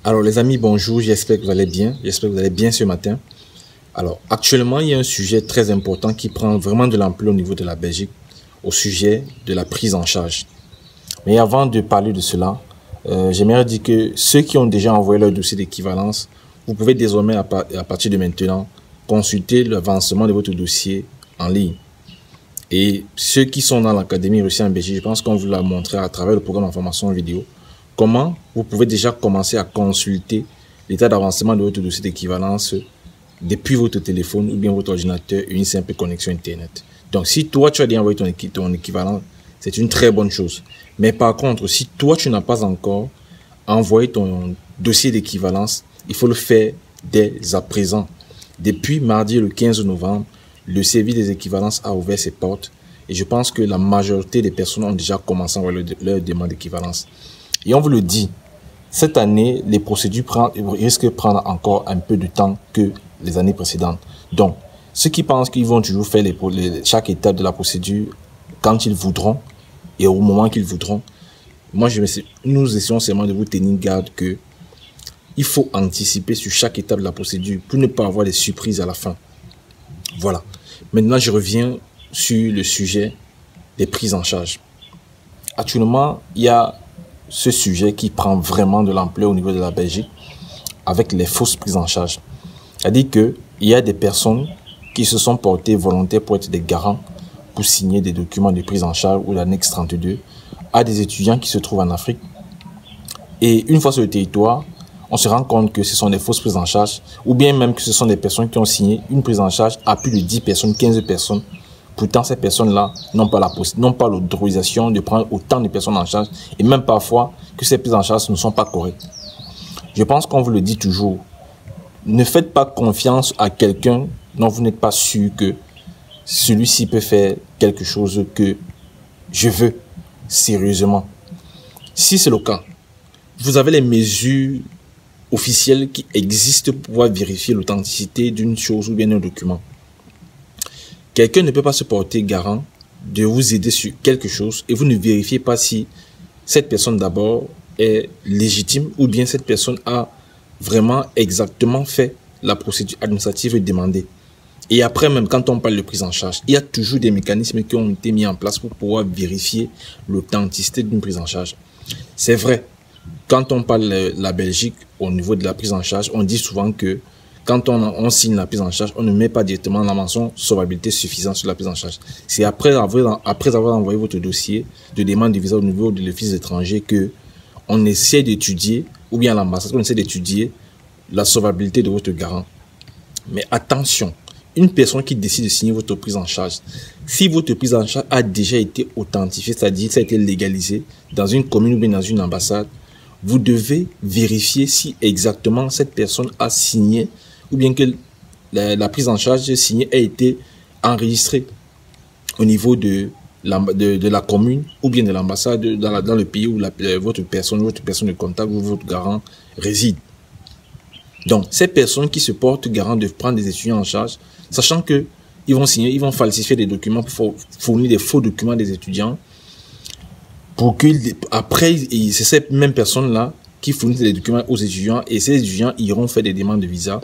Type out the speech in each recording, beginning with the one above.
Alors les amis, bonjour, j'espère que vous allez bien, j'espère que vous allez bien ce matin. Alors actuellement, il y a un sujet très important qui prend vraiment de l'ampleur au niveau de la Belgique, au sujet de la prise en charge. Mais avant de parler de cela, j'aimerais dire que ceux qui ont déjà envoyé leur dossier d'équivalence, vous pouvez désormais à partir de maintenant consulter l'avancement de votre dossier en ligne. Et ceux qui sont dans l'Académie Réussir en Belgique, je pense qu'on vous l'a montré à travers le programme d'information vidéo, comment vous pouvez déjà commencer à consulter l'état d'avancement de votre dossier d'équivalence depuis votre téléphone ou bien votre ordinateur et une simple connexion Internet. Donc, si toi, tu as déjà envoyé ton équivalent, c'est une très bonne chose. Mais par contre, si toi, tu n'as pas encore envoyé ton dossier d'équivalence, il faut le faire dès à présent. Depuis mardi le 15 novembre, le service des équivalences a ouvert ses portes et je pense que la majorité des personnes ont déjà commencé à envoyer leur demande d'équivalence. Et on vous le dit, cette année, les procédures risquent de prendre encore un peu de temps que les années précédentes. Donc, ceux qui pensent qu'ils vont toujours faire chaque étape de la procédure quand ils voudront et au moment qu'ils voudront, nous essayons seulement de vous tenir garde que il faut anticiper sur chaque étape de la procédure pour ne pas avoir des surprises à la fin. Voilà. Maintenant, je reviens sur le sujet des prises en charge. Actuellement, il y a ce sujet qui prend vraiment de l'ampleur au niveau de la Belgique avec les fausses prises en charge. C'est-à-dire qu'il y a des personnes qui se sont portées volontaires pour être des garants pour signer des documents de prise en charge ou l'annexe 32 à des étudiants qui se trouvent en Afrique. Et une fois sur le territoire, on se rend compte que ce sont des fausses prises en charge ou bien même que ce sont des personnes qui ont signé une prise en charge à plus de 10 personnes, 15 personnes. Pourtant, ces personnes-là n'ont pas l'autorisation de prendre autant de personnes en charge et même parfois que ces prises en charge ne sont pas correctes. Je pense qu'on vous le dit toujours. Ne faites pas confiance à quelqu'un dont vous n'êtes pas sûr que celui-ci peut faire quelque chose que je veux sérieusement. Si c'est le cas, vous avez les mesures officielles qui existent pour pouvoir vérifier l'authenticité d'une chose ou bien d'un document. Quelqu'un ne peut pas se porter garant de vous aider sur quelque chose et vous ne vérifiez pas si cette personne d'abord est légitime ou bien cette personne a vraiment exactement fait la procédure administrative demandée. Et après, même quand on parle de prise en charge, il y a toujours des mécanismes qui ont été mis en place pour pouvoir vérifier l'authenticité d'une prise en charge. C'est vrai, quand on parle de la Belgique au niveau de la prise en charge, on dit souvent que quand on signe la prise en charge, on ne met pas directement la mention solvabilité suffisante sur la prise en charge. C'est après avoir envoyé votre dossier de demande de visa au niveau de l'office étranger que on essaie d'étudier, ou bien à l'ambassade, on essaie d'étudier la solvabilité de votre garant. Mais attention, une personne qui décide de signer votre prise en charge, si votre prise en charge a déjà été authentifiée, c'est-à-dire ça a été légalisé dans une commune ou bien dans une ambassade, vous devez vérifier si exactement cette personne a signé ou bien que la prise en charge signée a été enregistrée au niveau de la commune ou bien de l'ambassade dans le pays où votre personne de contact ou votre garant réside. Donc, ces personnes qui se portent garant de prendre des étudiants en charge, sachant que ils vont falsifier des documents pour fournir des faux documents des étudiants, pour que après, c'est ces mêmes personnes-là qui fournissent des documents aux étudiants et ces étudiants iront faire des demandes de visa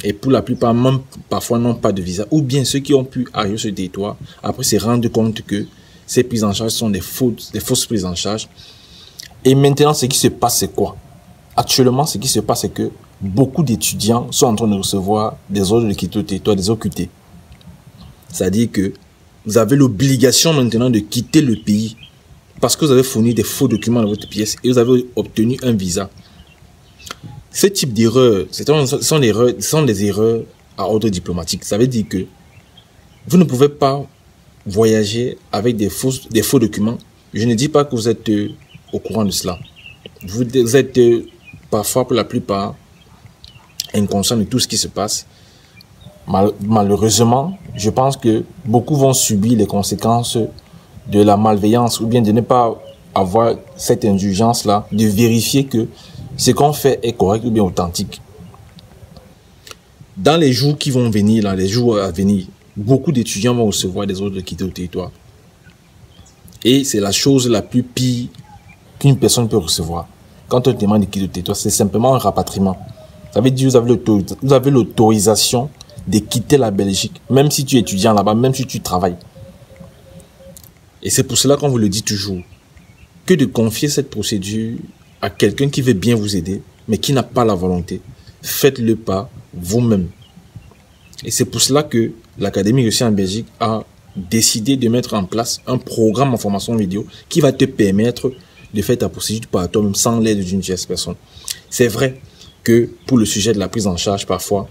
et pour la plupart, même parfois n'ont pas de visa, ou bien ceux qui ont pu arriver sur le territoire, après se rendre compte que ces prises en charge sont des fausses prises en charge. Et maintenant, ce qui se passe, c'est quoi? Actuellement, ce qui se passe, c'est que beaucoup d'étudiants sont en train de recevoir des ordres de quitter le territoire, des OQT. C'est-à-dire que vous avez l'obligation maintenant de quitter le pays parce que vous avez fourni des faux documents dans votre pièce et vous avez obtenu un visa. Ce type d'erreurs, ce sont des erreurs à ordre diplomatique. Ça veut dire que vous ne pouvez pas voyager avec des faux documents. Je ne dis pas que vous êtes au courant de cela. Vous êtes parfois, pour la plupart, inconscient de tout ce qui se passe. Malheureusement, je pense que beaucoup vont subir les conséquences de la malveillance ou bien de ne pas avoir cette indulgence-là, de vérifier que ce qu'on fait est correct ou bien authentique. Dans les jours qui vont venir, les jours à venir, beaucoup d'étudiants vont recevoir des ordres de quitter le territoire. Et c'est la chose la plus pire qu'une personne peut recevoir. quand on demande de quitter le territoire, c'est simplement un rapatriement. Ça veut dire que vous avez l'autorisation de quitter la Belgique, même si tu es étudiant là-bas, même si tu travailles. Et c'est pour cela qu'on vous le dit toujours, que de confier cette procédure à quelqu'un qui veut bien vous aider, mais qui n'a pas la volonté. Faites-le pas vous-même. Et c'est pour cela que l'Académie Réussie en Belgique a décidé de mettre en place un programme en formation vidéo qui va te permettre de faire ta procédure par toi-même sans l'aide d'une tierce personne. C'est vrai que pour le sujet de la prise en charge, parfois,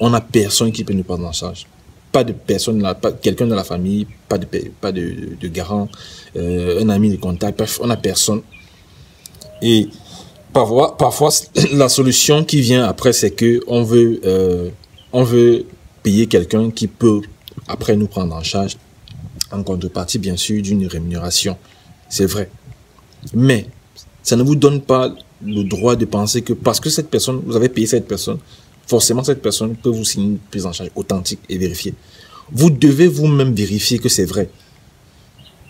on n'a personne qui peut nous prendre en charge. Pas de personne, pas quelqu'un de la famille, pas de garant, un ami de contact, bref, on n'a personne. Et parfois, la solution qui vient après, c'est que on veut payer quelqu'un qui peut après nous prendre en charge en contrepartie, bien sûr, d'une rémunération. C'est vrai. Mais ça ne vous donne pas le droit de penser que parce que cette personne, vous avez payé cette personne, forcément cette personne peut vous signer une prise en charge authentique et vérifiée. Vous devez vous-même vérifier que c'est vrai.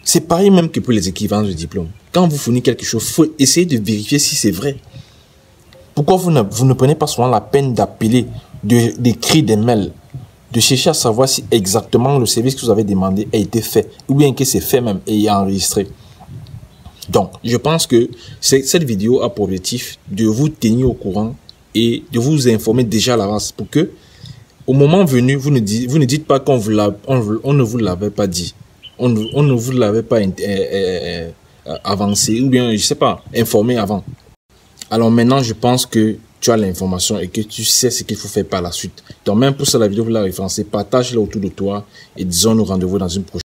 C'est pareil même que pour les équivalences de diplôme. Quand vous fournissez quelque chose, il faut essayer de vérifier si c'est vrai. Pourquoi vous ne prenez pas souvent la peine d'appeler, d'écrire des mails, de chercher à savoir si exactement le service que vous avez demandé a été fait, ou bien que c'est fait même et enregistré. Donc, je pense que cette vidéo a pour objectif de vous tenir au courant et de vous informer déjà à l'avance pour que, au moment venu, vous ne dites pas qu'on ne vous l'avait pas dit. On ne vous l'avait pas avancé ou bien, je sais pas, informé avant. Alors maintenant, je pense que tu as l'information et que tu sais ce qu'il faut faire par la suite. Donc même pour ça, la vidéo, vous la référencez, partage-la autour de toi et disons nous rendez-vous dans une prochaine.